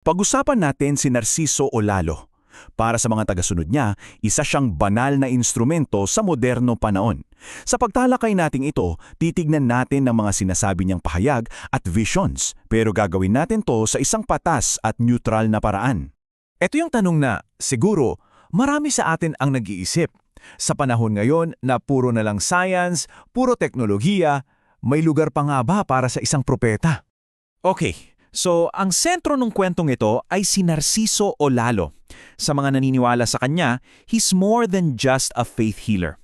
Pag-usapan natin si Narciso o Lalo. Para sa mga tagasunod niya, isa siyang banal na instrumento sa moderno panahon. Sa pagtalakay nating ito, titignan natin ang mga sinasabi niyang pahayag at visions, pero gagawin natin to sa isang patas at neutral na paraan. Ito yung tanong na, siguro, marami sa atin ang nag-iisip. Sa panahon ngayon na puro na lang science, puro teknolohiya, may lugar pa nga ba para sa isang propeta? Okay, so ang sentro ng kwentong ito ay si Narciso o Lalo. Sa mga naniniwala sa kanya, he's more than just a faith healer.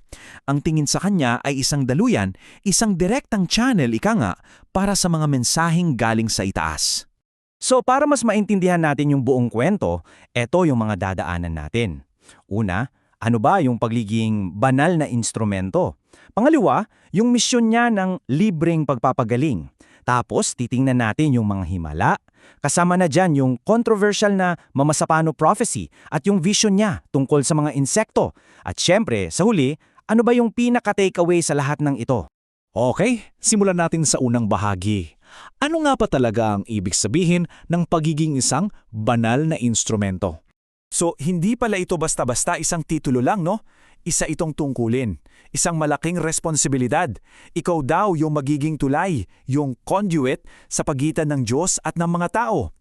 Ang tingin sa kanya ay isang daluyan, isang direktang channel, ika nga, para sa mga mensaheng galing sa itaas. So para mas maintindihan natin yung buong kwento, eto yung mga dadaanan natin. Una, ano ba yung pagiging banal na instrumento? Pangalawa, yung misyon niya ng libreng pagpapagaling. Tapos, titingnan natin yung mga himala. Kasama na dyan yung controversial na Mamasapano prophecy at yung vision niya tungkol sa mga insekto. At syempre, sa huli, ano ba yung pinaka-takeaway sa lahat ng ito? Okay, simulan natin sa unang bahagi. Ano nga pa talaga ang ibig sabihin ng pagiging isang banal na instrumento? So, hindi pala ito basta-basta isang titulo lang, no? Isa itong tungkulin, isang malaking responsibilidad. Ikaw daw yung magiging tulay, yung conduit sa pagitan ng Diyos at ng mga tao.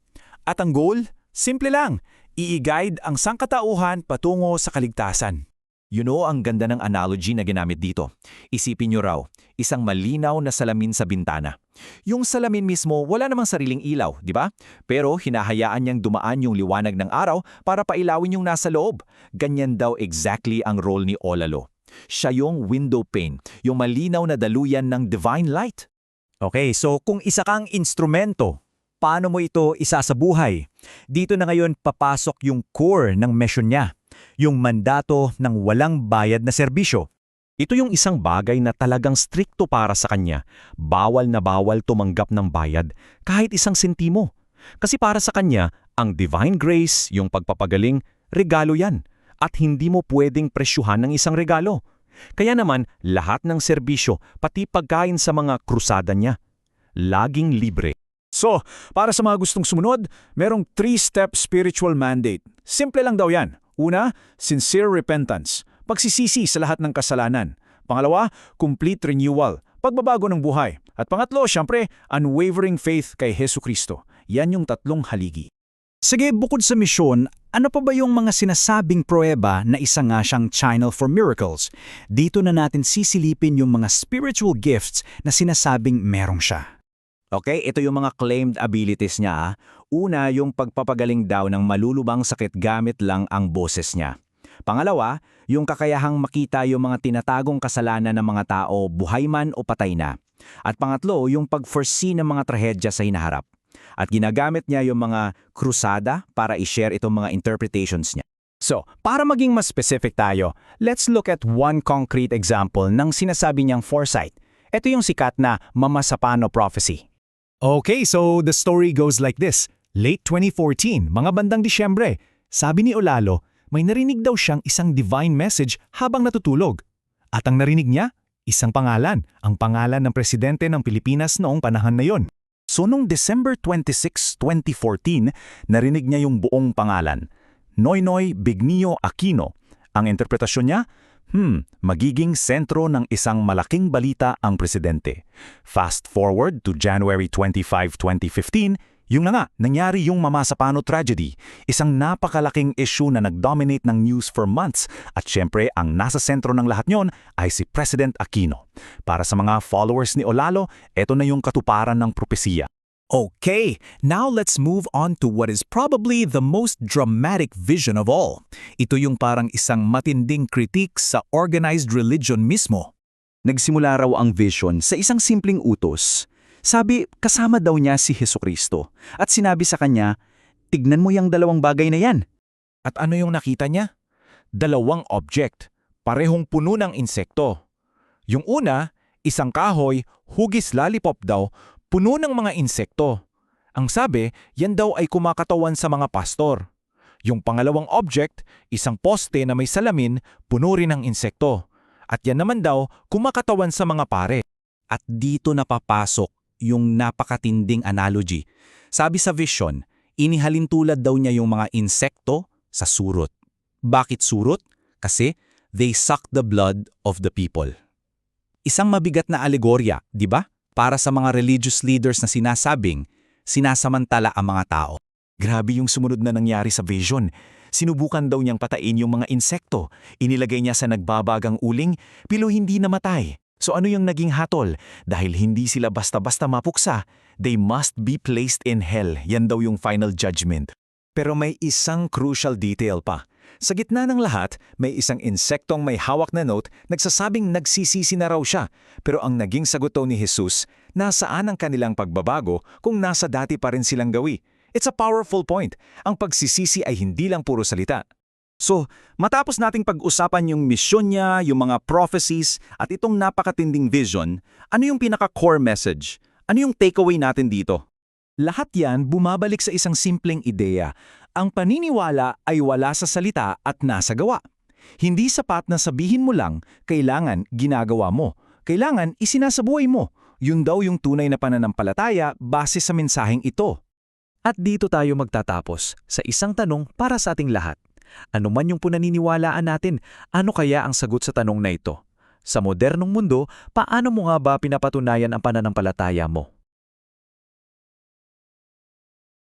At ang goal? Simple lang, i-guide ang sangkatauhan patungo sa kaligtasan. You know, ang ganda ng analogy na ginamit dito. Isipin nyo raw, isang malinaw na salamin sa bintana. Yung salamin mismo, wala namang sariling ilaw, di ba? Pero hinahayaan niyang dumaan yung liwanag ng araw para pailawin yung nasa loob. Ganyan daw exactly ang role ni Olalo. Siya yung window pane, yung malinaw na daluyan ng divine light. Okay, so kung isa kang instrumento, paano mo ito isasabuhay? Dito na ngayon papasok yung core ng mission niya, yung mandato ng walang bayad na serbisyo. Ito yung isang bagay na talagang strikto para sa kanya. Bawal na bawal tumanggap ng bayad kahit isang sentimo. Kasi para sa kanya, ang divine grace, yung pagpapagaling, regalo yan. At hindi mo pwedeng presyuhan ng isang regalo. Kaya naman, lahat ng serbisyo, pati pagkain sa mga krusada niya, laging libre. So, para sa mga gustong sumunod, merong 3-step spiritual mandate. Simple lang daw yan. Una, sincere repentance. Pagsisisi sa lahat ng kasalanan. Pangalawa, complete renewal, pagbabago ng buhay. At pangatlo, syempre, unwavering faith kay Hesukristo. Yan yung tatlong haligi. Sige, bukod sa misyon, ano pa ba yung mga sinasabing pruweba na isa nga siyang channel for miracles? Dito na natin sisilipin yung mga spiritual gifts na sinasabing merong siya. Okay, ito yung mga claimed abilities niya. Una, yung pagpapagaling daw ng malulubang sakit gamit lang ang boses niya. Pangalawa, yung kakayahang makita yung mga tinatagong kasalanan ng mga tao, buhay man o patay na. At pangatlo, yung pag-foresee ng mga trahedya sa hinaharap. At ginagamit niya yung mga krusada para i-share itong mga interpretations niya. So, para maging mas specific tayo, let's look at one concrete example ng sinasabi niyang foresight. Ito yung sikat na Mamasapano prophecy. Okay, so the story goes like this. Late 2014, mga bandang Disyembre, sabi ni Olalo, may narinig daw siyang isang divine message habang natutulog. At ang narinig niya, isang pangalan, ang pangalan ng presidente ng Pilipinas noong panahon na yon. So noong December 26, 2014, narinig niya yung buong pangalan, Noynoy Bignio Aquino. Ang interpretasyon niya, magiging sentro ng isang malaking balita ang presidente. Fast forward to January 25, 2015, yung na nga, nangyari yung Mamasapano tragedy, isang napakalaking issue na nag-dominate ng news for months at syempre ang nasa sentro ng lahat nyon ay si President Aquino. Para sa mga followers ni Olalo, eto na yung katuparan ng propesiya. Okay, now let's move on to what is probably the most dramatic vision of all. Ito yung parang isang matinding critique sa organized religion mismo. Nagsimula raw ang vision sa isang simpleng utos. Sabi, kasama daw niya si Hesukristo at sinabi sa kanya, tignan mo yung dalawang bagay na yan. At ano yung nakita niya? Dalawang object, parehong puno ng insekto. Yung una, isang kahoy, hugis lollipop daw, puno ng mga insekto. Ang sabi, yan daw ay kumakatawan sa mga pastor. Yung pangalawang object, isang poste na may salamin, puno rin ng insekto. At yan naman daw, kumakatawan sa mga pare. At dito napapasok yung napakatinding analogy. Sabi sa vision, Inihalintulad daw niya yung mga insekto sa surot. Bakit surot? Kasi they suck the blood of the people. Isang mabigat na alegorya, di ba? Para sa mga religious leaders na sinasabing, sinasamantala ang mga tao. Grabe yung sumunod na nangyari sa vision. Sinubukan daw niyang patain yung mga insekto. Inilagay niya sa nagbabagang uling, pero hindi namatay. So ano yung naging hatol? Dahil hindi sila basta-basta mapuksa, they must be placed in hell. Yan daw yung final judgment. Pero may isang crucial detail pa. Sa gitna ng lahat, may isang insektong may hawak na note nagsasabing nagsisisi na raw siya. Pero ang naging sagot daw ni Jesus, nasaan ang kanilang pagbabago kung nasa dati pa rin silang gawi? It's a powerful point. Ang pagsisisi ay hindi lang puro salita. So, matapos nating pag-usapan yung misyon niya, yung mga prophecies, at itong napakatinding vision, ano yung pinaka-core message? Ano yung takeaway natin dito? Lahat yan bumabalik sa isang simpleng ideya. Ang paniniwala ay wala sa salita at nasa gawa. Hindi sapat na sabihin mo lang, kailangan ginagawa mo. Kailangan isinasabuhay mo. Yun daw yung tunay na pananampalataya base sa mensaheng ito. At dito tayo magtatapos sa isang tanong para sa ating lahat. Ano man yung pananiniwalaan natin, ano kaya ang sagot sa tanong na ito? Sa modernong mundo, paano mo nga ba pinapatunayan ang pananampalataya mo?